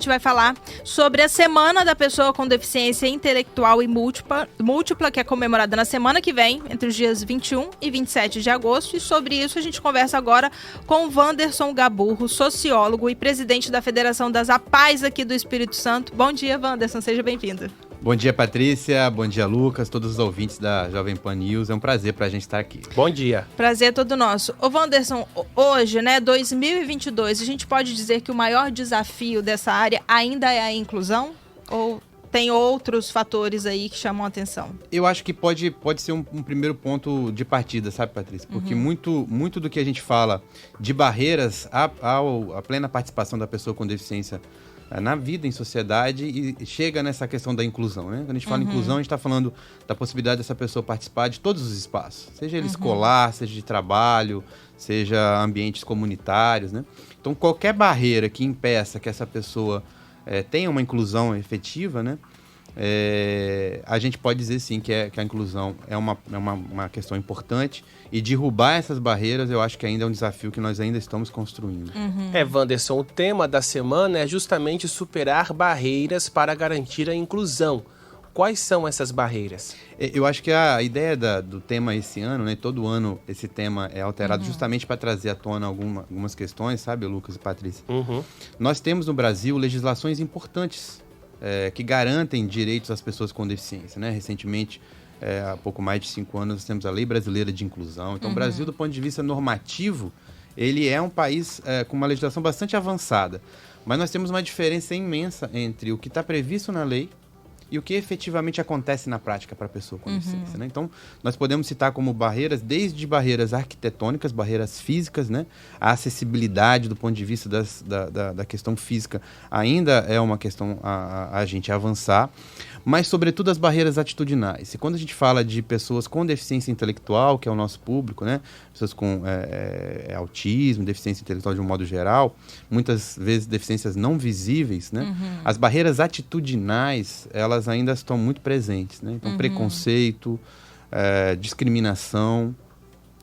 A gente vai falar sobre a Semana da Pessoa com Deficiência Intelectual e Múltipla, que é comemorada na semana que vem, entre os dias 21 e 27 de agosto. E sobre isso a gente conversa agora com Wanderson Gaburro, sociólogo e presidente da Federação das APAES aqui do Espírito Santo. Bom dia, Wanderson, seja bem-vindo. Bom dia, Patrícia. Bom dia, Lucas. Todos os ouvintes da Jovem Pan News. É um prazer pra gente estar aqui. Bom dia. Prazer é todo nosso. Ô, Wanderson, hoje, 2022, a gente pode dizer que o maior desafio dessa área ainda é a inclusão? Ou tem outros fatores aí que chamam a atenção? Eu acho que pode ser um primeiro ponto de partida, sabe, Patrícia? Porque muito do que a gente fala de barreiras à plena participação da pessoa com deficiência na vida, em sociedade, e chega nessa questão da inclusão, né? Quando a gente fala em inclusão, a gente está falando da possibilidade dessa pessoa participar de todos os espaços, seja ele escolar, seja de trabalho, seja ambientes comunitários, né? Então, qualquer barreira que impeça que essa pessoa tenha uma inclusão efetiva, né? A gente pode dizer sim que a inclusão é uma questão importante, e derrubar essas barreiras eu acho que ainda é um desafio que nós ainda estamos construindo. Wanderson, o tema da semana é justamente superar barreiras para garantir a inclusão. Quais são essas barreiras? Eu acho que a ideia do tema esse ano, né, todo ano esse tema é alterado justamente para trazer à tona algumas questões, sabe, Lucas e Patrícia? Nós temos no Brasil legislações importantes que garantem direitos às pessoas com deficiência, né? Recentemente, há pouco mais de 5 anos, nós temos a Lei Brasileira de Inclusão. Então, o Brasil, do ponto de vista normativo, ele é um país com uma legislação bastante avançada. Mas nós temos uma diferença imensa entre o que está previsto na lei e o que efetivamente acontece na prática para a pessoa com deficiência, né? Então, nós podemos citar como barreiras, desde barreiras arquitetônicas, barreiras físicas, né? A acessibilidade do ponto de vista da questão física ainda é uma questão a gente avançar, mas, sobretudo, as barreiras atitudinais. E quando a gente fala de pessoas com deficiência intelectual, que é o nosso público, né? Pessoas com autismo, deficiência intelectual de um modo geral, muitas vezes deficiências não visíveis, né? As barreiras atitudinais, elas ainda estão muito presentes, né? Então, preconceito, discriminação,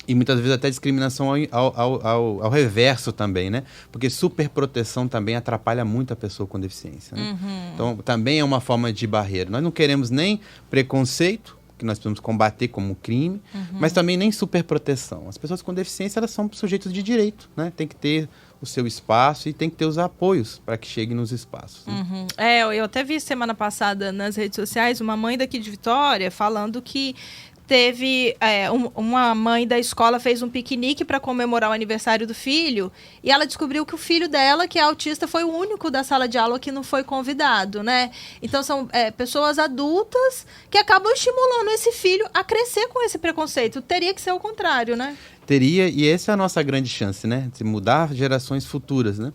e muitas vezes até discriminação ao reverso também, né? Porque superproteção também atrapalha muito a pessoa com deficiência, né? Então, também é uma forma de barreira. Nós não queremos nem preconceito, que nós precisamos combater como crime, mas também nem superproteção. As pessoas com deficiência, elas são sujeitos de direito, né? Tem que ter o seu espaço e tem que ter os apoios para que chegue nos espaços, né? Eu até vi semana passada nas redes sociais uma mãe daqui de Vitória falando que teve uma mãe da escola fez um piquenique para comemorar o aniversário do filho, e ela descobriu que o filho dela, que é autista, foi o único da sala de aula que não foi convidado, né? Então são pessoas adultas que acabam estimulando esse filho a crescer com esse preconceito. Teria que ser o contrário, né? Teria, e essa é a nossa grande chance, né? De mudar gerações futuras, né?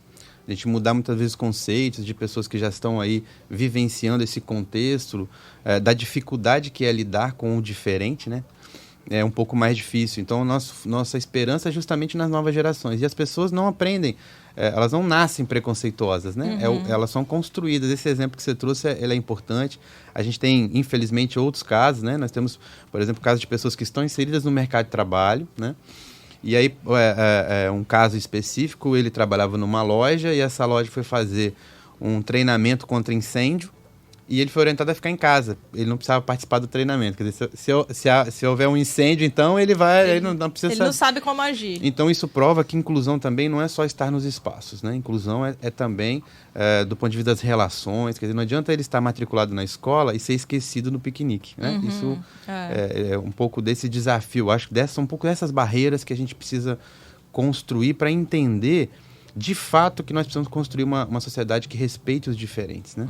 A gente mudar muitas vezes conceitos de pessoas que já estão aí vivenciando esse contexto, da dificuldade que é lidar com o diferente, né? É um pouco mais difícil. Então, nossa esperança é justamente nas novas gerações. E as pessoas não aprendem, elas não nascem preconceituosas, né? Elas são construídas. Esse exemplo que você trouxe, ele é importante. A gente tem, infelizmente, outros casos, né? Nós temos, por exemplo, casos de pessoas que estão inseridas no mercado de trabalho, né? E aí, um caso específico, ele trabalhava numa loja e essa loja foi fazer um treinamento contra incêndio e ele foi orientado a ficar em casa. Ele não precisava participar do treinamento. Quer dizer, se houver um incêndio, então ele não precisa... Ele não sabe como agir. Então, isso prova que inclusão também não é só estar nos espaços, né? Inclusão é também do ponto de vista das relações. Quer dizer, não adianta ele estar matriculado na escola e ser esquecido no piquenique, né? Isso é um pouco desse desafio. Acho que são um pouco dessas barreiras que a gente precisa construir para entender de fato que nós precisamos construir uma sociedade que respeite os diferentes, né?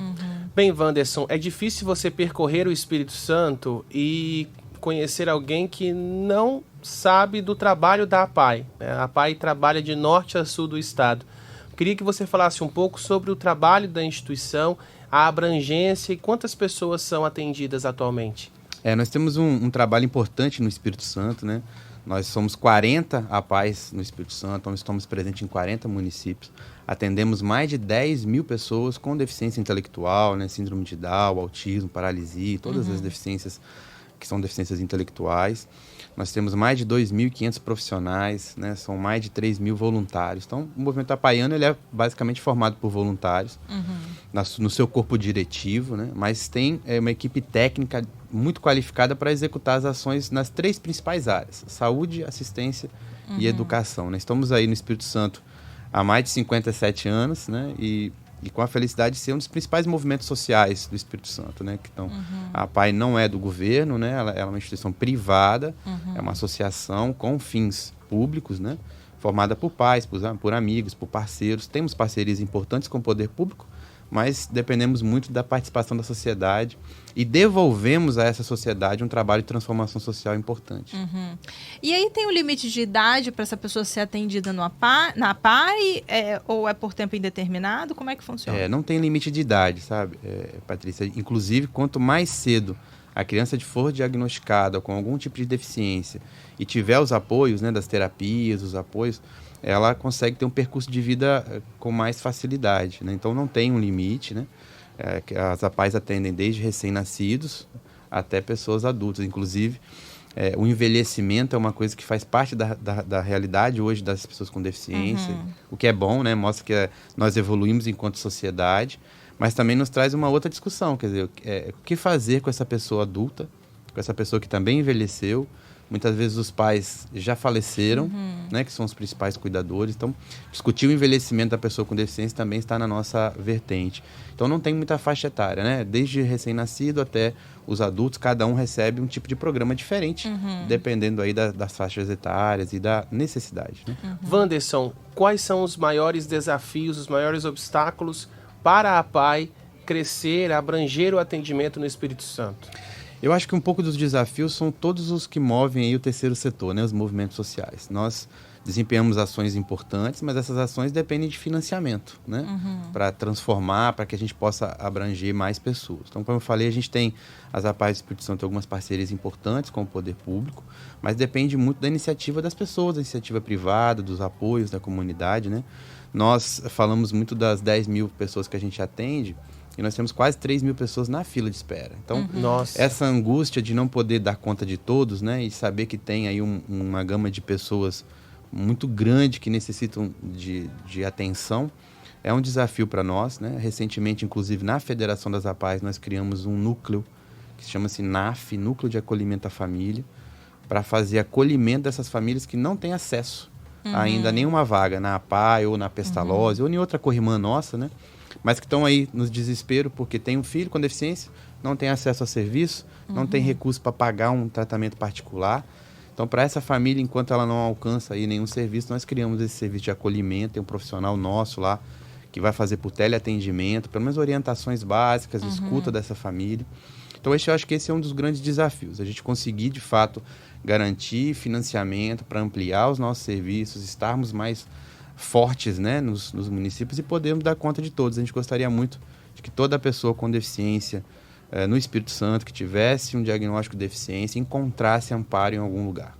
Bem, Wanderson, é difícil você percorrer o Espírito Santo e conhecer alguém que não sabe do trabalho da APAE, né? A APAE trabalha de norte a sul do estado. Queria que você falasse um pouco sobre o trabalho da instituição, a abrangência e quantas pessoas são atendidas atualmente. Nós temos um trabalho importante no Espírito Santo, né? Nós somos 40 APAES no Espírito Santo, nós estamos presentes em 40 municípios. Atendemos mais de 10 mil pessoas com deficiência intelectual, né? Síndrome de Down, autismo, paralisia, todas as deficiências que são deficiências intelectuais. Nós temos mais de 2.500 profissionais, né? São mais de 3.000 voluntários. Então, o movimento apaiano ele é basicamente formado por voluntários no seu corpo diretivo, né? Mas tem uma equipe técnica muito qualificada para executar as ações nas 3 principais áreas: saúde, assistência e educação, né? Estamos aí no Espírito Santo há mais de 57 anos, né? E com a felicidade de ser um dos principais movimentos sociais do Espírito Santo, né? Então, a APAI não é do governo, né? Ela é uma instituição privada, é uma associação com fins públicos, né? Formada por pais, por amigos, por parceiros. Temos parcerias importantes com o poder público, mas dependemos muito da participação da sociedade e devolvemos a essa sociedade um trabalho de transformação social importante. E aí tem um limite de idade para essa pessoa ser atendida na APAI, ou é por tempo indeterminado? Como é que funciona? Não tem limite de idade, sabe, Patrícia? Inclusive, quanto mais cedo a criança for diagnosticada com algum tipo de deficiência e tiver os apoios, né, das terapias, os apoios, ela consegue ter um percurso de vida com mais facilidade, né? Então não tem um limite, né? As APAIs atendem desde recém-nascidos até pessoas adultas. Inclusive, o envelhecimento é uma coisa que faz parte da realidade hoje das pessoas com deficiência, o que é bom, né? Mostra que nós evoluímos enquanto sociedade, mas também nos traz uma outra discussão, quer dizer, o que fazer com essa pessoa adulta, com essa pessoa que também envelheceu. Muitas vezes os pais já faleceram, né, que são os principais cuidadores. Então, discutir o envelhecimento da pessoa com deficiência também está na nossa vertente. Então, não tem muita faixa etária, né? Desde recém-nascido até os adultos, cada um recebe um tipo de programa diferente, dependendo aí das faixas etárias e da necessidade, né? Wanderson, quais são os maiores desafios, os maiores obstáculos para a APAI crescer, abranger o atendimento no Espírito Santo? Eu acho que um pouco dos desafios são todos os que movem aí o terceiro setor, né, os movimentos sociais. Nós desempenhamos ações importantes, mas essas ações dependem de financiamento, né, para transformar, para que a gente possa abranger mais pessoas. Então, como eu falei, a gente tem as APAIs do Espírito Santo algumas parcerias importantes com o poder público, mas depende muito da iniciativa das pessoas, da iniciativa privada, dos apoios da comunidade, né. Nós falamos muito das 10.000 pessoas que a gente atende, e nós temos quase 3.000 pessoas na fila de espera. Então, essa angústia de não poder dar conta de todos, né, e saber que tem aí uma gama de pessoas muito grande que necessitam de atenção, é um desafio para nós, né? Recentemente, inclusive, na Federação das APAIs, nós criamos um núcleo que chama-se NAF, Núcleo de Acolhimento à Família, para fazer acolhimento dessas famílias que não têm acesso ainda a nenhuma vaga na APAI ou na Pestalozzi ou em outra corrimã nossa, né? Mas que estão aí no desespero porque tem um filho com deficiência, não tem acesso a serviço, não tem recurso para pagar um tratamento particular. Então, para essa família, enquanto ela não alcança aí nenhum serviço, nós criamos esse serviço de acolhimento, tem um profissional nosso lá que vai fazer por teleatendimento, pelo menos orientações básicas, escuta dessa família. Então, eu acho que esse é um dos grandes desafios, a gente conseguir, de fato, garantir financiamento para ampliar os nossos serviços, estarmos mais fortes, né, nos municípios e podermos dar conta de todos. A gente gostaria muito de que toda pessoa com deficiência no Espírito Santo, que tivesse um diagnóstico de deficiência, encontrasse amparo em algum lugar.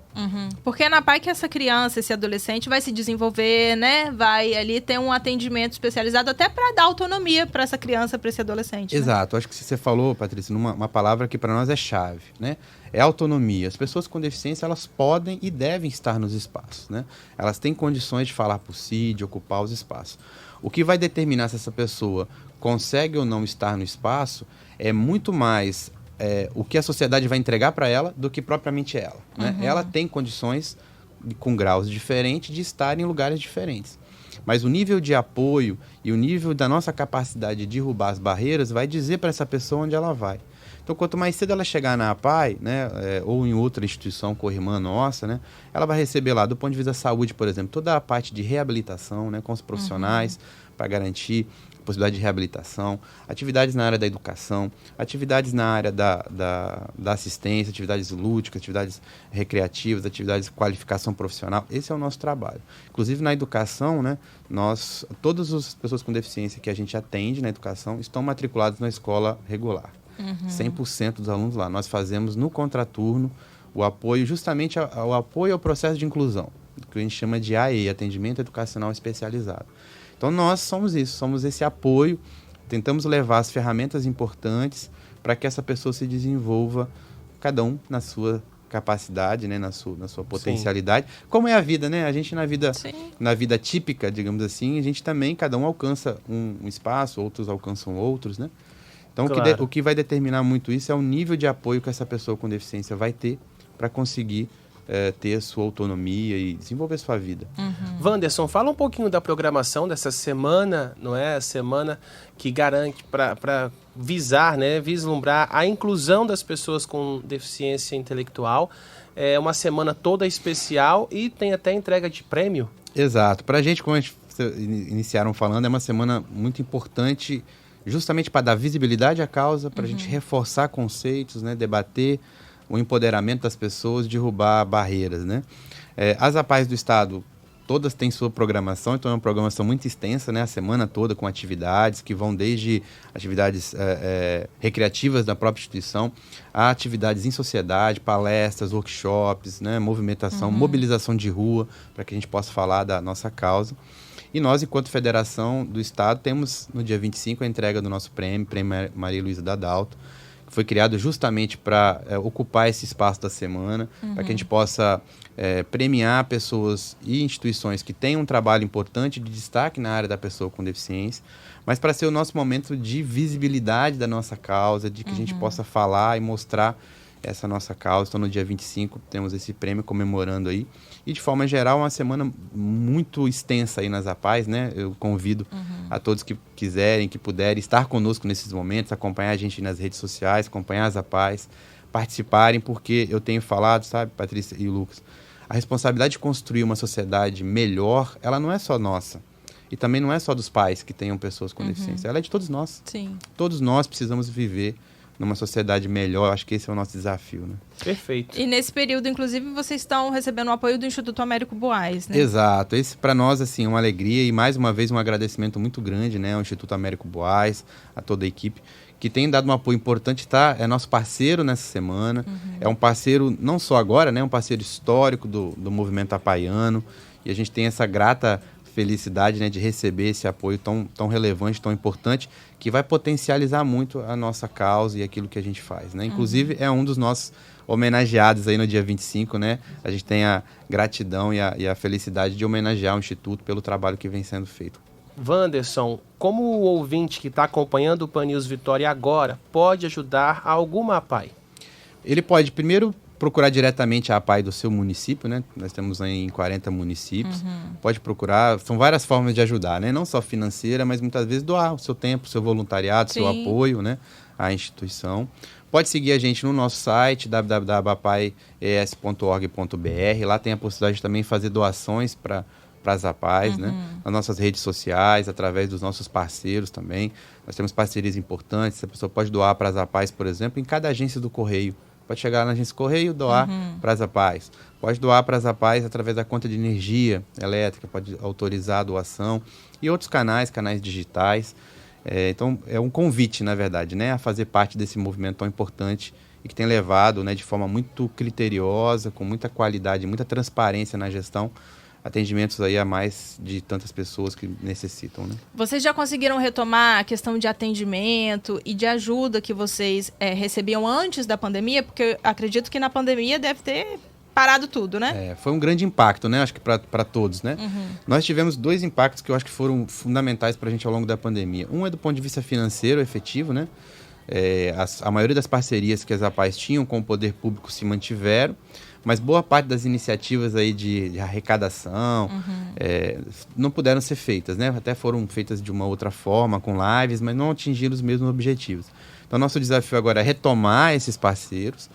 Porque é na APAI que essa criança, esse adolescente vai se desenvolver, né? Vai ali ter um atendimento especializado até para dar autonomia para essa criança, para esse adolescente. Exato. Né? Acho que você falou, Patrícia, uma palavra que para nós é chave, né? É autonomia. As pessoas com deficiência, elas podem e devem estar nos espaços, né? Elas têm condições de falar por si, de ocupar os espaços. O que vai determinar se essa pessoa consegue ou não estar no espaço é muito mais o que a sociedade vai entregar para ela do que propriamente ela, né? Ela tem condições, com graus diferentes, de estar em lugares diferentes. Mas o nível de apoio e o nível da nossa capacidade de derrubar as barreiras vai dizer para essa pessoa onde ela vai. Então, quanto mais cedo ela chegar na APAI, né, ou em outra instituição corrimã nossa, né, ela vai receber lá, do ponto de vista da saúde, por exemplo, toda a parte de reabilitação, né, com os profissionais, para garantir a possibilidade de reabilitação, atividades na área da educação, atividades na área da assistência, atividades lúdicas, atividades recreativas, atividades de qualificação profissional. Esse é o nosso trabalho. Inclusive, na educação, né, todas as pessoas com deficiência que a gente atende na educação estão matriculadas na escola regular. 100% dos alunos lá. Nós fazemos no contraturno o apoio, justamente o apoio ao processo de inclusão, que a gente chama de AE, Atendimento Educacional Especializado. Então, nós somos isso, somos esse apoio, tentamos levar as ferramentas importantes para que essa pessoa se desenvolva cada um na sua capacidade, né, na sua potencialidade. Sim. Como é a vida, né? A gente na vida típica, digamos assim, a gente também, cada um alcança um espaço, outros alcançam outros, né? Então, claro. O que vai determinar muito isso é o nível de apoio que essa pessoa com deficiência vai ter para conseguir ter a sua autonomia e desenvolver sua vida. Wanderson, fala um pouquinho da programação dessa semana, não é? A semana que garante para visar, né, vislumbrar a inclusão das pessoas com deficiência intelectual. É uma semana toda especial e tem até entrega de prêmio. Exato. Para a gente, como a gente iniciaram falando, é uma semana muito importante justamente para dar visibilidade à causa, para a gente reforçar conceitos, né, debater o empoderamento das pessoas, derrubar barreiras, né? As APAES do Estado, todas têm sua programação, então é uma programação muito extensa, né? A semana toda com atividades que vão desde atividades recreativas da própria instituição a atividades em sociedade, palestras, workshops, né? Movimentação, mobilização de rua, para que a gente possa falar da nossa causa. E nós, enquanto Federação do Estado, temos no dia 25 a entrega do nosso prêmio Maria Luísa Dadalto, que foi criado justamente para ocupar esse espaço da semana, para que a gente possa premiar pessoas e instituições que têm um trabalho importante de destaque na área da pessoa com deficiência, mas para ser o nosso momento de visibilidade da nossa causa, de que a gente possa falar e mostrar essa nossa causa. Então, no dia 25, temos esse prêmio comemorando aí. E, de forma geral, uma semana muito extensa aí nas APAES, né? Eu convido a todos que quiserem, que puderem, estar conosco nesses momentos, acompanhar a gente nas redes sociais, acompanhar as APAES, participarem, porque eu tenho falado, sabe, Patrícia e Lucas, a responsabilidade de construir uma sociedade melhor, ela não é só nossa. E também não é só dos pais que tenham pessoas com deficiência, ela é de todos nós. Sim. Todos nós precisamos viver numa sociedade melhor. Eu acho que esse é o nosso desafio, né? Perfeito. E nesse período, inclusive, vocês estão recebendo o apoio do Instituto Américo Boás, né? Exato. Esse, para nós, assim, é uma alegria e, mais uma vez, um agradecimento muito grande, né, ao Instituto Américo Boás, a toda a equipe, que tem dado um apoio importante, tá? É nosso parceiro nessa semana. É um parceiro, não só agora, né? Um parceiro histórico do movimento apaiano. E a gente tem essa grata felicidade, né, de receber esse apoio tão relevante, tão importante, que vai potencializar muito a nossa causa e aquilo que a gente faz, né? Inclusive, é um dos nossos homenageados aí no dia 25, né? A gente tem a gratidão e a felicidade de homenagear o Instituto pelo trabalho que vem sendo feito. Wanderson, como o ouvinte que está acompanhando o Pan News Vitória agora pode ajudar alguma APAE? Ele pode, primeiro, procurar diretamente a APAE do seu município, né? Nós temos aí em 40 municípios. Pode procurar, são várias formas de ajudar, né? Não só financeira, mas muitas vezes doar o seu tempo, o seu voluntariado, seu apoio, né, à instituição. Pode seguir a gente no nosso site, www.apaes.org.br. Lá tem a possibilidade de também fazer doações para as APAES, né? Nas nossas redes sociais, através dos nossos parceiros também. Nós temos parcerias importantes. A pessoa pode doar para as APAES, por exemplo, em cada agência do Correio. Pode chegar na agência Correio e doar para as APAES. Pode doar para as APAES através da conta de energia elétrica, pode autorizar a doação. E outros canais digitais. Então, é um convite, na verdade, né, a fazer parte desse movimento tão importante e que tem levado, né, de forma muito criteriosa, com muita qualidade, muita transparência na gestão, atendimentos aí a mais de tantas pessoas que necessitam, né? Vocês já conseguiram retomar a questão de atendimento e de ajuda que vocês recebiam antes da pandemia? Porque eu acredito que na pandemia deve ter parado tudo, né? Foi um grande impacto, né? Acho que para todos, né? Nós tivemos 2 impactos que eu acho que foram fundamentais para a gente ao longo da pandemia. Um é do ponto de vista financeiro, efetivo, né? A maioria das parcerias que as APAES tinham com o poder público se mantiveram, mas boa parte das iniciativas aí de arrecadação não puderam ser feitas, né? Até foram feitas de uma outra forma, com lives, mas não atingiram os mesmos objetivos. Então, nosso desafio agora é retomar esses parceiros.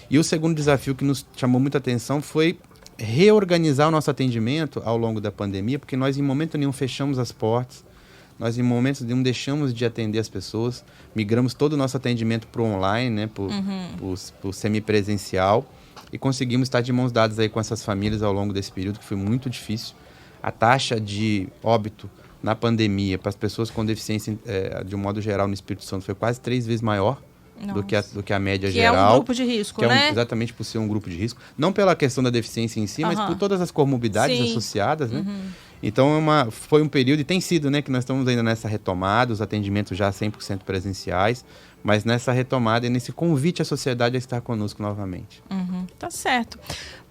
E o segundo desafio que nos chamou muita atenção foi reorganizar o nosso atendimento ao longo da pandemia, porque nós, em momento nenhum, fechamos as portas. Nós, em momentos nenhum, deixamos de atender as pessoas. Migramos todo o nosso atendimento para o online, né? Para o semipresencial. E conseguimos estar de mãos dadas aí com essas famílias ao longo desse período, que foi muito difícil. A taxa de óbito na pandemia para as pessoas com deficiência, de um modo geral, no Espírito Santo, foi quase 3 vezes maior do que a média geral. Que é um grupo de risco, né? Exatamente por ser um grupo de risco. Não pela questão da deficiência em si, mas por todas as comorbidades associadas, né? Então, foi um período, e tem sido, né, que nós estamos ainda nessa retomada, os atendimentos já 100% presenciais, mas nessa retomada e nesse convite à sociedade a estar conosco novamente. Tá certo.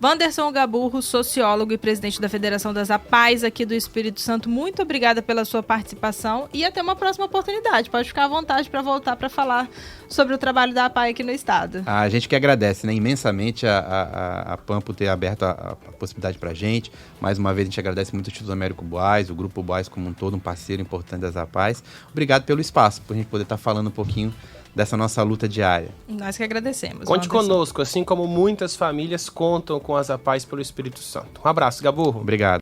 Wanderson Gaburro, sociólogo e presidente da Federação das APAES aqui do Espírito Santo, muito obrigada pela sua participação e até uma próxima oportunidade. Pode ficar à vontade para voltar para falar sobre o trabalho da APAE aqui no estado. A gente que agradece, né, imensamente a PAN por ter aberto a possibilidade para a gente. Mais uma vez, a gente agradece muito o Instituto Américo Boás, o Grupo Boás como um todo, um parceiro importante das APAES. Obrigado pelo espaço, por a gente poder estar falando um pouquinho dessa nossa luta diária. Nós que agradecemos. Conte conosco, assim como muitas famílias contam com as APAES pelo Espírito Santo. Um abraço, Gaburro. Obrigado.